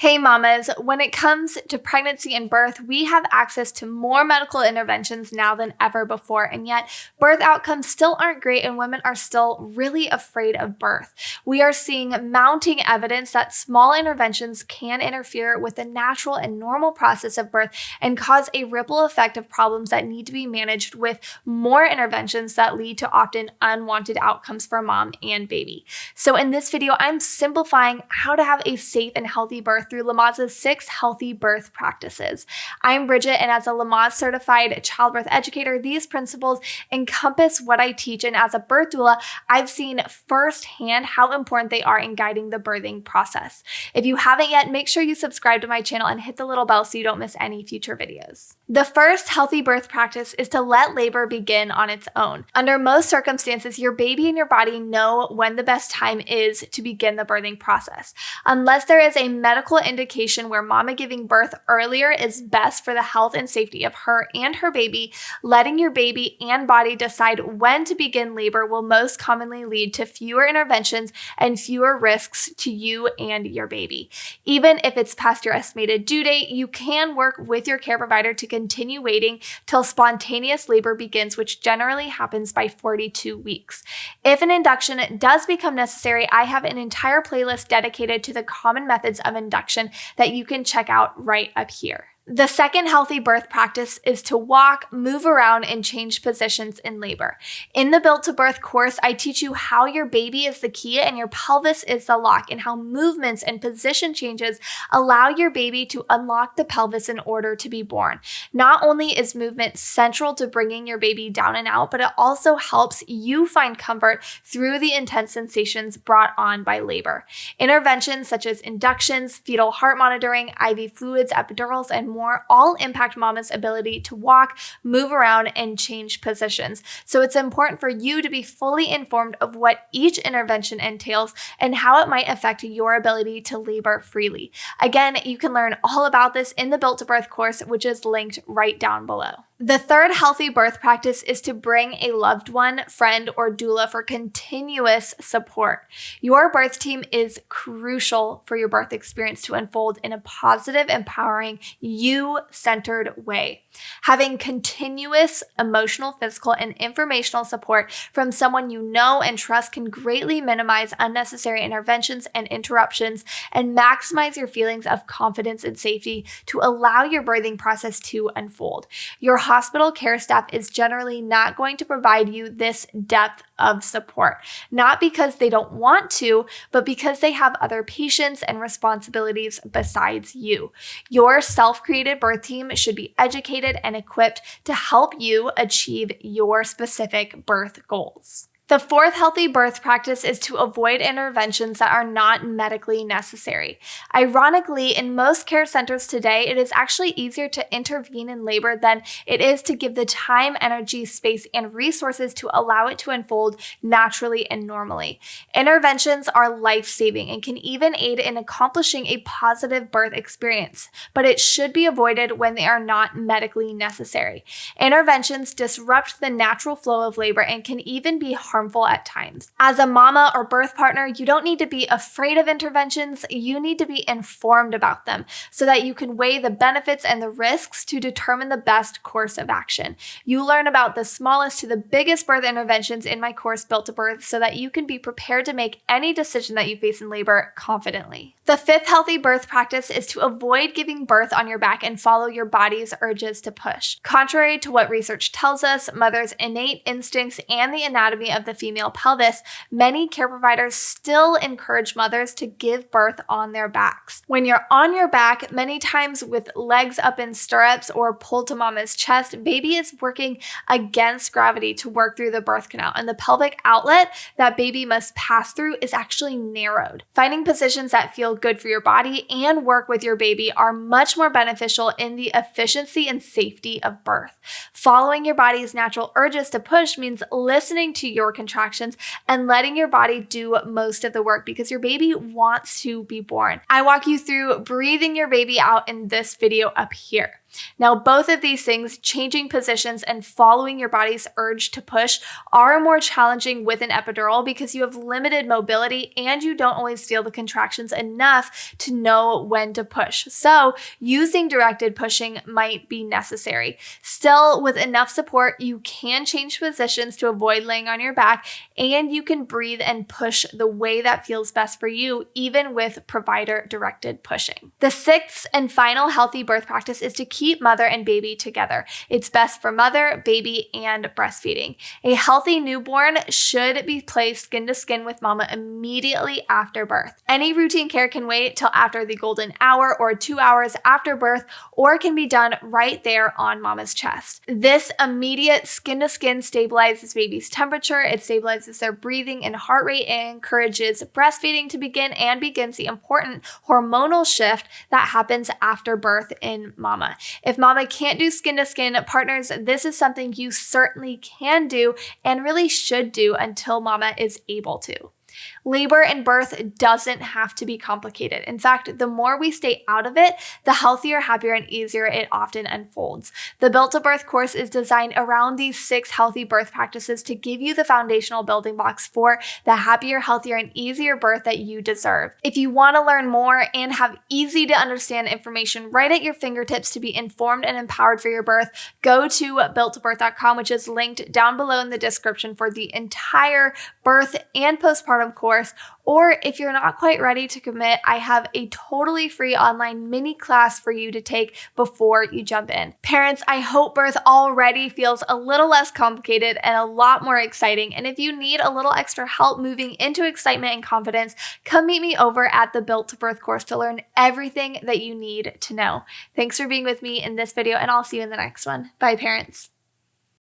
Hey mamas, when it comes to pregnancy and birth, we have access to more medical interventions now than ever before, and yet birth outcomes still aren't great and women are still really afraid of birth. We are seeing mounting evidence that small interventions can interfere with the natural and normal process of birth and cause a ripple effect of problems that need to be managed with more interventions that lead to often unwanted outcomes for mom and baby. So in this video, I'm simplifying how to have a safe and healthy birth through LAMAZE'S 6 healthy birth practices. I'm Bridget, and as a Lamaze certified childbirth educator, these principles encompass what I teach, and as a birth doula, I've seen firsthand how important they are in guiding the birthing process. If you haven't yet, make sure you subscribe to my channel and hit the little bell so you don't miss any future videos. The first healthy birth practice is to let labor begin on its own. Under most circumstances, your baby and your body know when the best time is to begin the birthing process. Unless there is a medical indication where mama giving birth earlier is best for the health and safety of her and her baby, letting your baby and body decide when to begin labor will most commonly lead to fewer interventions and fewer risks to you and your baby. Even if it's past your estimated due date, you can work with your care provider to continue waiting till spontaneous labor begins, which generally happens by 42 weeks. If an induction does become necessary, I have an entire playlist dedicated to the common methods of induction that you can check out right up here. The second healthy birth practice is to walk, move around, and change positions in labor. In the Built to Birth course, I teach you how your baby is the key and your pelvis is the lock, and how movements and position changes allow your baby to unlock the pelvis in order to be born. Not only is movement central to bringing your baby down and out, but it also helps you find comfort through the intense sensations brought on by labor. Interventions such as inductions, fetal heart monitoring, IV fluids, epidurals, and more all impact mama's ability to walk, move around, and change positions. So it's important for you to be fully informed of what each intervention entails and how it might affect your ability to labor freely. Again, you can learn all about this in the Built to Birth course, which is linked right down below. The third healthy birth practice is to bring a loved one, friend, or doula for continuous support. Your birth team is crucial for your birth experience to unfold in a positive, empowering, you-centered way. Having continuous emotional, physical, and informational support from someone you know and trust can greatly minimize unnecessary interventions and interruptions and maximize your feelings of confidence and safety to allow your birthing process to unfold. Your hospital care staff is generally not going to provide you this depth of support, not because they don't want to, but because they have other patients and responsibilities besides you. Your self-created birth team should be educated and equipped to help you achieve your specific birth goals. The fourth healthy birth practice is to avoid interventions that are not medically necessary. Ironically, in most care centers today, it is actually easier to intervene in labor than it is to give the time, energy, space, and resources to allow it to unfold naturally and normally. Interventions are life-saving and can even aid in accomplishing a positive birth experience, but it should be avoided when they are not medically necessary. Interventions disrupt the natural flow of labor and can even be harmful at times. As a mama or birth partner, you don't need to be afraid of interventions. You need to be informed about them so that you can weigh the benefits and the risks to determine the best course of action. You learn about the smallest to the biggest birth interventions in my course Built to Birth so that you can be prepared to make any decision that you face in labor confidently. The fifth healthy birth practice is to avoid giving birth on your back and follow your body's urges to push. Contrary to what research tells us, mothers' innate instincts and the anatomy of the female pelvis, many care providers still encourage mothers to give birth on their backs. When you're on your back, many times with legs up in stirrups or pulled to mama's chest, baby is working against gravity to work through the birth canal, and the pelvic outlet that baby must pass through is actually narrowed. Finding positions that feel good for your body and work with your baby are much more beneficial in the efficiency and safety of birth. Following your body's natural urges to push means listening to your contractions and letting your body do most of the work because your baby wants to be born. I walk you through breathing your baby out in this video up here. Now, both of these things, changing positions and following your body's urge to push, are more challenging with an epidural because you have limited mobility and you don't always feel the contractions enough to know when to push. So using directed pushing might be necessary. Still, with enough support, you can change positions to avoid laying on your back, and you can breathe and push the way that feels best for you, even with provider-directed pushing. The sixth and final healthy birth practice is to keep mother and baby together. It's best for mother, baby, and breastfeeding. A healthy newborn should be placed skin to skin with mama immediately after birth. Any routine care can wait till after the golden hour or 2 hours after birth, or can be done right there on mama's chest. This immediate skin to skin stabilizes baby's temperature, it stabilizes their breathing and heart rate, and encourages breastfeeding to begin and begins the important hormonal shift that happens after birth in mama. If mama can't do skin to skin, partners, this is something you certainly can do and really should do until mama is able to. Labor and birth doesn't have to be complicated. In fact, the more we stay out of it, the healthier, happier, and easier it often unfolds. The Built to Birth course is designed around these 6 healthy birth practices to give you the foundational building blocks for the happier, healthier, and easier birth that you deserve. If you want to learn more and have easy to understand information right at your fingertips to be informed and empowered for your birth, go to builttobirth.com, which is linked down below in the description for the entire birth and postpartum course. Or if you're not quite ready to commit, I have a totally free online mini class for you to take before you jump in. Parents, I hope birth already feels a little less complicated and a lot more exciting. And if you need a little extra help moving into excitement and confidence, come meet me over at the Built to Birth course to learn everything that you need to know. Thanks for being with me in this video, and I'll see you in the next one. Bye, parents.